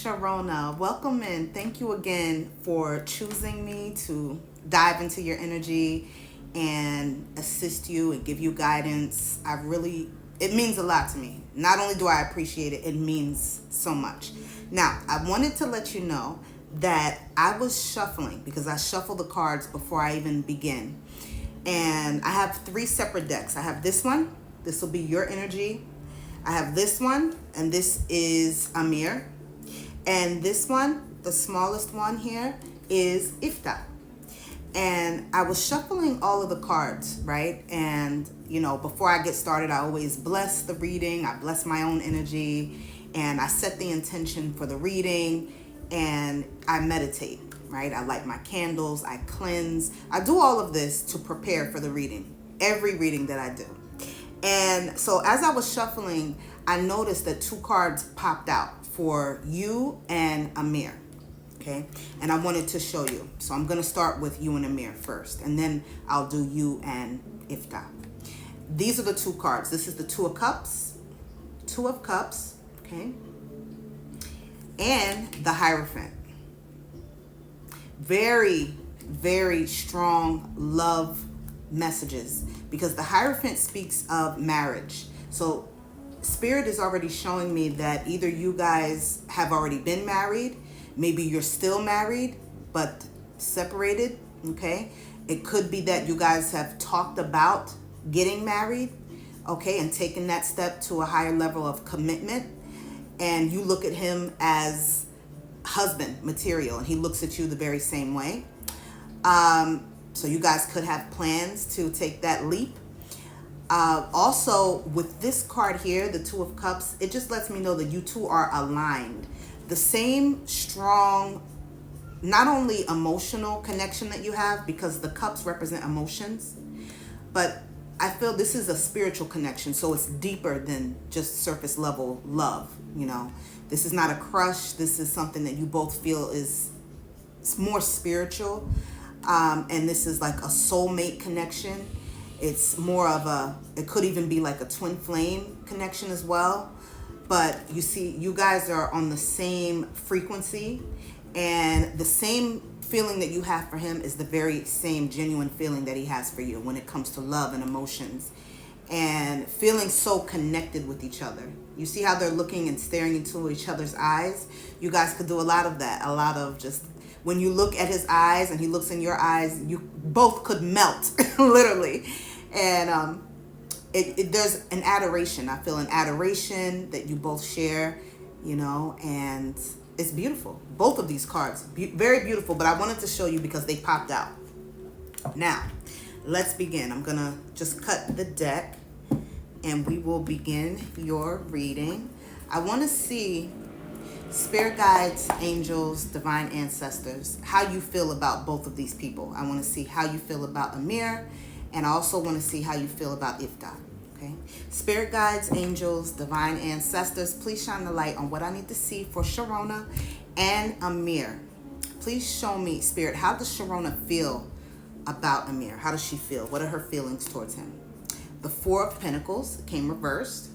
Sharona, welcome in. Thank you again for choosing me to dive into your energy and assist you and give you guidance. It means a lot to me. Not only do I appreciate it, it means so much. Now, I wanted to let you know that I was shuffling because I shuffle the cards before I even begin. And I have three separate decks. I have this one, this will be your energy. I have this one, and this is Amir. And this one, the smallest one here, is Ifta. And I was shuffling all of the cards, right? And, before I get started, I always bless the reading. I bless my own energy. And I set the intention for the reading. And I meditate, right? I light my candles. I cleanse. I do all of this to prepare for the reading. Every reading that I do. And so as I was shuffling, I noticed that two cards popped out for you and Amir. Okay. And I wanted to show you. So I'm going to start with you and Amir first, and then I'll do you and Ifta. These are the two cards. This is the Two of Cups. Two of Cups. Okay. And the Hierophant. Very, very strong love messages, because the Hierophant speaks of marriage. So Spirit is already showing me that either you guys have already been married, maybe you're still married but separated. Okay, it could be that you guys have talked about getting married, okay, and taking that step to a higher level of commitment, and you look at him as husband material and he looks at you the very same way. So you guys could have plans to take that leap. Also, with this card here, the Two of Cups, it just lets me know that you two are aligned. The same strong, not only emotional connection that you have, because the cups represent emotions, but I feel this is a spiritual connection. So it's deeper than just surface level love. This is not a crush. This is something that you both feel is more spiritual. And this is like a soulmate connection. It's more of it could even be like a twin flame connection as well. But you see, you guys are on the same frequency, and the same feeling that you have for him is the very same genuine feeling that he has for you when it comes to love and emotions and feeling so connected with each other. You see how they're looking and staring into each other's eyes? You guys could do a lot of that. A lot of just when you look at his eyes and he looks in your eyes, you both could melt, literally. And there's an adoration. I feel an adoration that you both share, and it's beautiful. Both of these cards, very beautiful, but I wanted to show you because they popped out. Now, let's begin. I'm going to just cut the deck and we will begin your reading. I want to see, Spirit guides, angels, divine ancestors, how you feel about both of these people. I want to see how you feel about Amir, and I also want to see how you feel about Ifta. Okay. Spirit guides, angels, divine ancestors, please shine the light on what I need to see for Sharona and Amir. Please show me, Spirit, how does Sharona feel about Amir? How does she feel? What are her feelings towards him? The Four of Pentacles came reversed.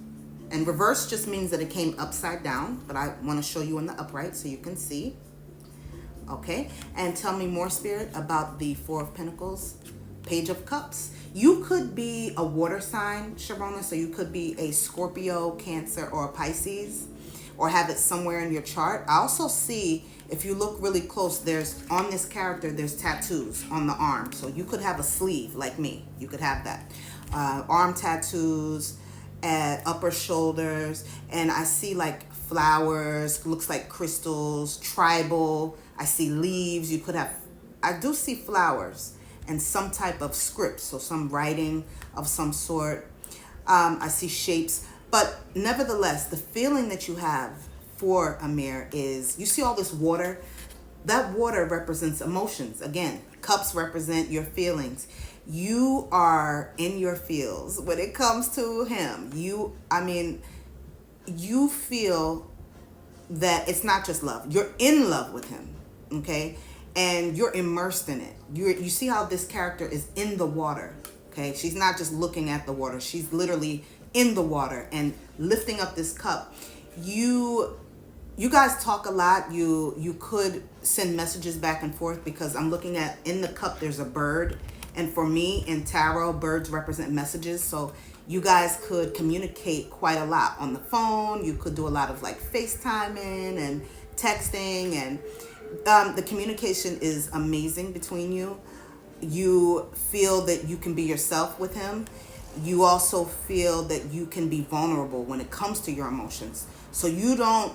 And reverse just means that it came upside down, but I want to show you in the upright so you can see. Okay, and tell me more, Spirit, about the Four of Pentacles, Page of Cups. You could be a water sign, Sharona, so you could be a Scorpio, Cancer, or a Pisces, or have it somewhere in your chart. I also see, if you look really close, on this character, there's tattoos on the arm. So you could have a sleeve like me. You could have that. Arm tattoos, at upper shoulders, and I see like flowers, looks like crystals, tribal. I see leaves. I do see flowers and some type of script, so some writing of some sort. I see shapes, but nevertheless, the feeling that you have for Amir is, you see all this water? That water represents emotions. Again, cups represent your feelings. You are in your feels when it comes to him. You feel that it's not just love. You're in love with him, okay? And you're immersed in it. You see how this character is in the water, okay? She's not just looking at the water. She's literally in the water and lifting up this cup. You You guys talk a lot. You could send messages back and forth, because I'm looking at, in the cup there's a bird, and for me in tarot, birds represent messages. So you guys could communicate quite a lot on the phone. You could do a lot of like FaceTiming and texting, and the communication is amazing between you. You feel that you can be yourself with him. You also feel that you can be vulnerable when it comes to your emotions. So you don't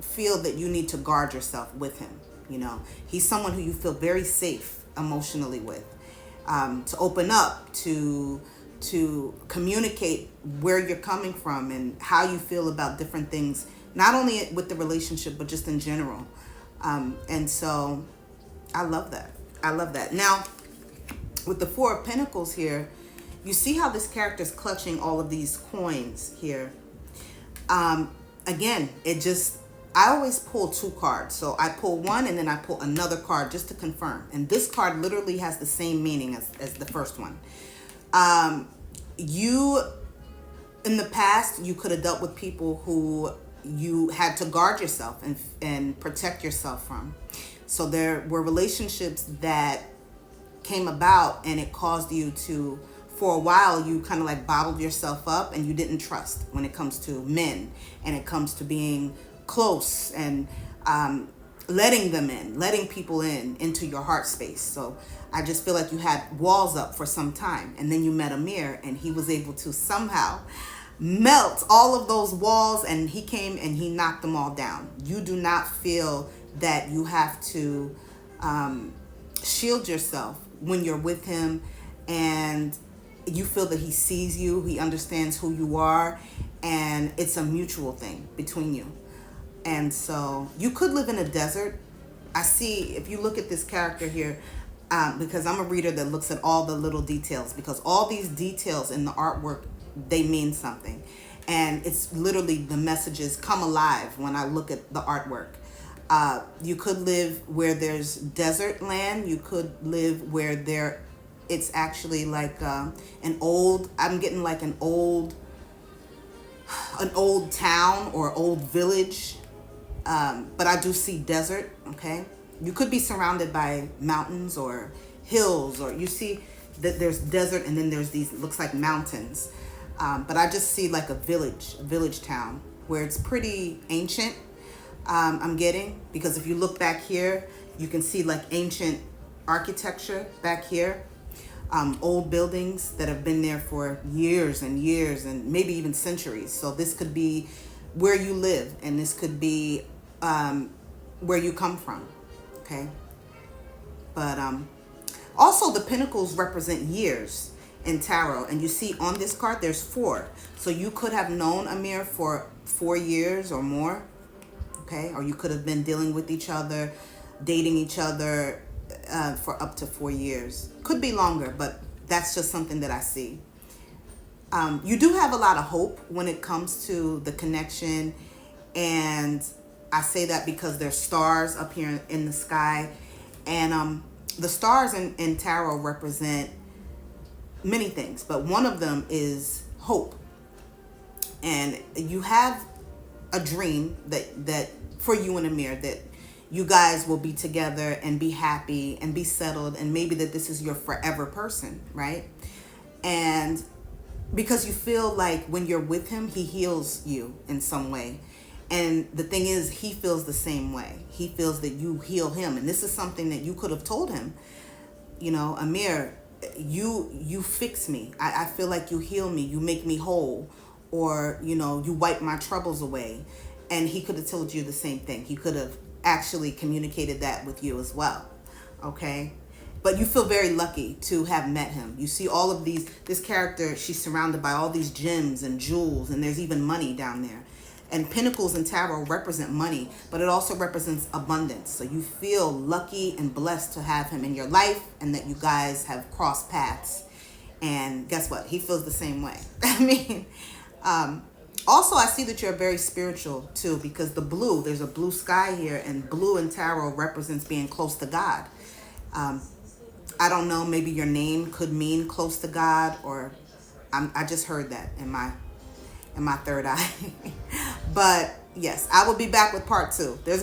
feel that you need to guard yourself with him. You know, he's someone who you feel very safe emotionally with, to open up, to communicate where you're coming from and how you feel about different things, not only with the relationship, but just in general. And so I love that. I love that. Now, with the Four of Pentacles here, you see how this character is clutching all of these coins here. Again, I always pull two cards. So I pull one and then I pull another card just to confirm. And this card literally has the same meaning as the first one. You, in the past, you could have dealt with people who you had to guard yourself and protect yourself from. So there were relationships that came about, and it caused you to, for a while, you kind of like bottled yourself up, and you didn't trust when it comes to men, and it comes to being close and letting people into your heart space. So I just feel like you had walls up for some time, and then you met Amir, and he was able to somehow melt all of those walls, and he came and he knocked them all down. You do not feel that you have to shield yourself when you're with him, and you feel that he sees you, he understands who you are, and it's a mutual thing between you. And so you could live in a desert. I see, if you look at this character here, because I'm a reader that looks at all the little details, because all these details in the artwork, they mean something. And it's literally, the messages come alive when I look at the artwork. You could live where there's desert land. You could live where it's actually like I'm getting like an old town or old village. But I do see desert, okay? You could be surrounded by mountains or hills, or you see that there's desert and then there's these, looks like mountains. But I just see like a village town where it's pretty ancient. I'm getting, because if you look back here, you can see like ancient architecture back here. Old buildings that have been there for years and years and maybe even centuries. So this could be where you live, and this could be where you come from, okay? But also the pentacles represent years in tarot, and you see on this card there's 4. So you could have known Amir for 4 years or more, okay? Or you could have been dealing with each other, dating each other for up to 4 years. Could be longer, but that's just something that I see. You do have a lot of hope when it comes to the connection, and I say that because there's stars up here in the sky, and the stars in tarot represent many things, but one of them is hope. And you have a dream that for you and Amir, that you guys will be together and be happy and be settled, and maybe that this is your forever person, right? And because you feel like when you're with him, he heals you in some way. And the thing is, he feels the same way. He feels that you heal him. And this is something that you could have told him, you know, Amir, you fix me. I feel like you heal me. You make me whole. Or, you know, you wipe my troubles away. And he could have told you the same thing. He could have actually communicated that with you as well. Okay? But you feel very lucky to have met him. You see all of this character, she's surrounded by all these gems and jewels, and there's even money down there. And pentacles and tarot represent money, but it also represents abundance. So you feel lucky and blessed to have him in your life, and that you guys have crossed paths. And guess what? He feels the same way. I mean, also I see that you're very spiritual too, because the blue, there's a blue sky here, and blue in tarot represents being close to God. I don't know, maybe your name could mean close to God, or I just heard that in my third eye. But Yes, I will be back with part two. There's